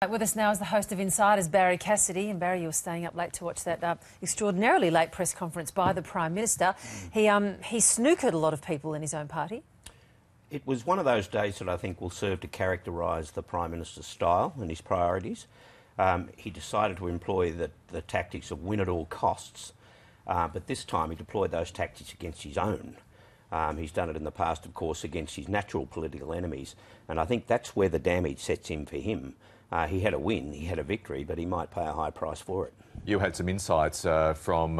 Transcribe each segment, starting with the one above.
With us now is the host of Insiders, Barrie Cassidy. And Barrie, you were staying up late to watch that extraordinarily late press conference by the Prime Minister. He snookered a lot of people in his own party. It was one of those days that I think will serve to characterise the Prime Minister's style and his priorities. He decided to employ the tactics of win at all costs, but this time he deployed those tactics against his own. He's done it in the past, of course, against his natural political enemies, and I think that's where the damage sets in for him. He had a win, he had a victory, but he might pay a high price for it. You had some insights from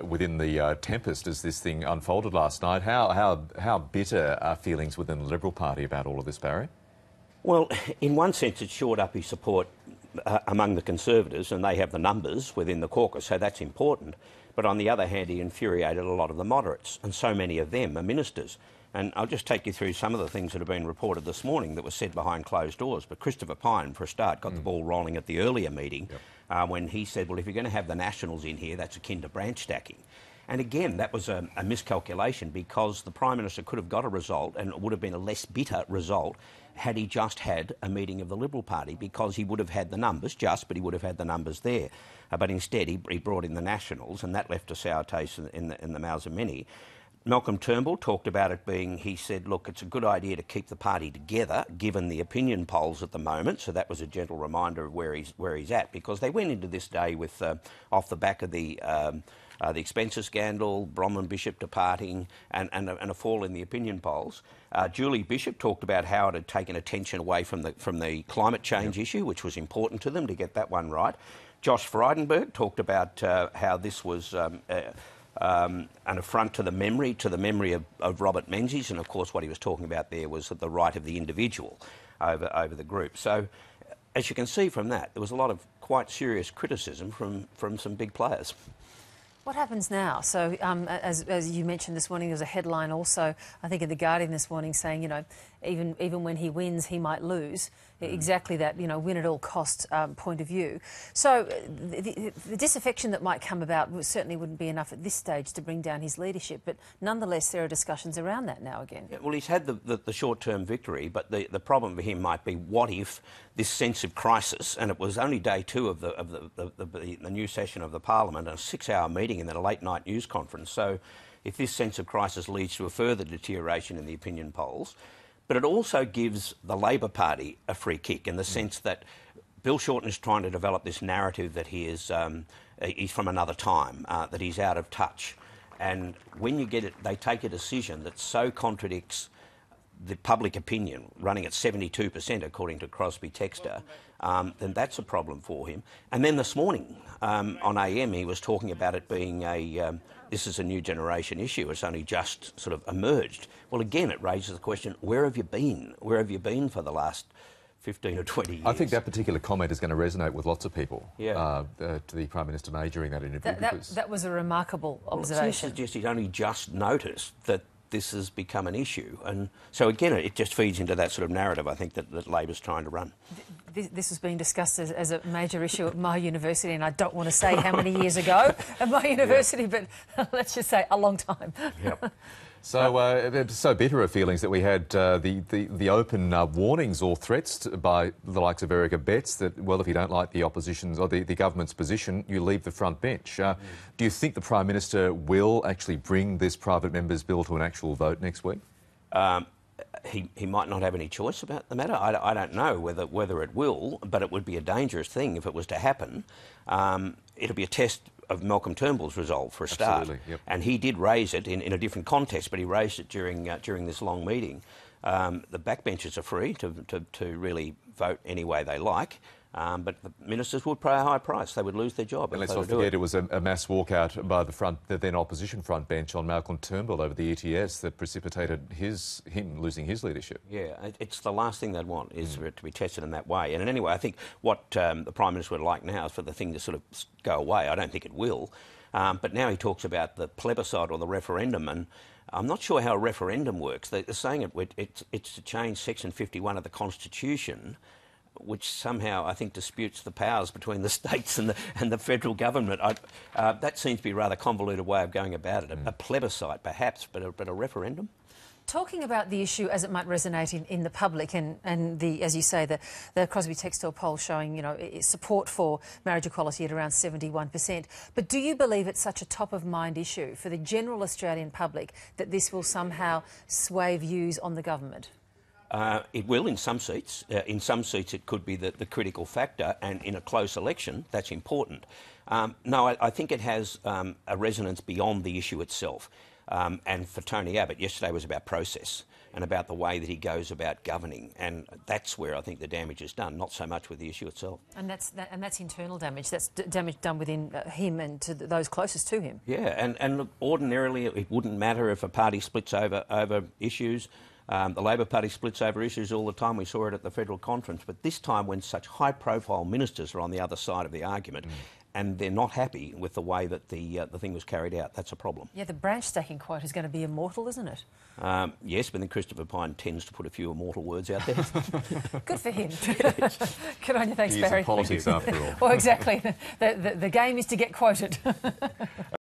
within the Tempest as this thing unfolded last night. How bitter are feelings within the Liberal Party about all of this, Barrie? Well, in one sense it shored up his support among the Conservatives, and they have the numbers within the caucus, so that's important. But on the other hand, he infuriated a lot of the moderates, and so many of them are ministers. And I'll just take you through some of the things that have been reported this morning that were said behind closed doors. But Christopher Pyne, for a start, got the ball rolling at the earlier meeting when he said, well, if you're going to have the Nationals in here, that's akin to branch stacking. And again, that was a miscalculation, because the Prime Minister could have got a result, and it would have been a less bitter result had he just had a meeting of the Liberal Party, because he would have had the numbers, but he would have had the numbers there. But instead, he brought in the Nationals, and that left a sour taste in the mouths of many. Malcolm Turnbull talked about it being, he said, look, it's a good idea to keep the party together, given the opinion polls at the moment. So that was a gentle reminder of where he's at, because they went into this day with, off the back of the expenses scandal, Bronwyn Bishop departing, and a fall in the opinion polls. Julie Bishop talked about how it had taken attention away from the climate change issue, which was important to them to get that one right. Josh Frydenberg talked about how this was an affront to the memory of Robert Menzies, and of course what he was talking about there was the right of the individual over the group. So, as you can see from that, there was a lot of quite serious criticism from some big players. What happens now? So, as you mentioned this morning, there was a headline also, I think, in The Guardian this morning saying, you know, even when he wins, he might lose. Exactly that, you know, win at all costs point of view. So the disaffection that might come about certainly wouldn't be enough at this stage to bring down his leadership, but nonetheless there are discussions around that now again. Yeah, well, he's had the short-term victory, but the problem for him might be, what if this sense of crisis, and it was only day two of the new session of the Parliament, a 6-hour meeting and then a late-night news conference. So if this sense of crisis leads to a further deterioration in the opinion polls, but it also gives the Labor Party a free kick in the sense that Bill Shorten is trying to develop this narrative that he is he's from another time, that he's out of touch. And when you get it, they take a decision that so contradicts the public opinion, running at 72% according to Crosby Textor, then that's a problem for him. And then this morning on AM he was talking about it being this is a new generation issue, it's only just sort of emerged. Well, again, it raises the question, where have you been? Where have you been for the last 15 or 20 years? I think that particular comment is going to resonate with lots of people, to the Prime Minister May during that interview. That was a remarkable observation. It seems he'd only just noticed that this has become an issue. And so, again, it just feeds into that sort of narrative, I think, that Labor's trying to run. This has been discussed as a major issue at my university, and I don't want to say how many years ago at my university, but let's just say a long time. Yep. So bitter are feelings that we had the open warnings or threats by the likes of Erica Betts that, well, if you don't like the opposition's or the government's position, you leave the front bench. Do you think the Prime Minister will actually bring this private member's bill to an actual vote next week? He might not have any choice about the matter. I don't know whether it will, but it would be a dangerous thing if it was to happen. It'll be a test of Malcolm Turnbull's resolve, for a start. Yep. And he did raise it in a different context, but he raised it during this long meeting. The backbenchers are free to really vote any way they like. But the ministers would pay a high price. They would lose their job. And let's not forget, it was a mass walkout by the then opposition front bench on Malcolm Turnbull over the ETS that precipitated him losing his leadership. Yeah, it's the last thing they'd want, is for it to be tested in that way. And anyway, I think what the Prime Minister would like now is for the thing to sort of go away. I don't think it will. But now he talks about the plebiscite or the referendum, and I'm not sure how a referendum works. They're saying it's to change Section 51 of the Constitution, which somehow, I think, disputes the powers between the states and the federal government. That seems to be a rather convoluted way of going about it. A plebiscite, perhaps, but a referendum? Talking about the issue as it might resonate in the public and the, as you say, the Crosby Textor poll showing, support for marriage equality at around 71%. But do you believe it's such a top-of-mind issue for the general Australian public that this will somehow sway views on the government? It will in some seats. In some seats it could be the critical factor, and in a close election that's important. No, I think it has a resonance beyond the issue itself. And for Tony Abbott, yesterday was about process and about the way that he goes about governing, and that's where I think the damage is done, not so much with the issue itself. And that's internal damage. That's damage done within him and to those closest to him. Yeah, and look, ordinarily it wouldn't matter if a party splits over issues. The Labor Party splits over issues all the time. We saw it at the federal conference. But this time, when such high-profile ministers are on the other side of the argument, and they're not happy with the way that the thing was carried out, that's a problem. Yeah, the branch stacking quote is going to be immortal, isn't it? Yes, but then Christopher Pyne tends to put a few immortal words out there. Good for him. Good on you. Thanks, He is Barrie. in politics after all. Well, exactly. The game is to get quoted.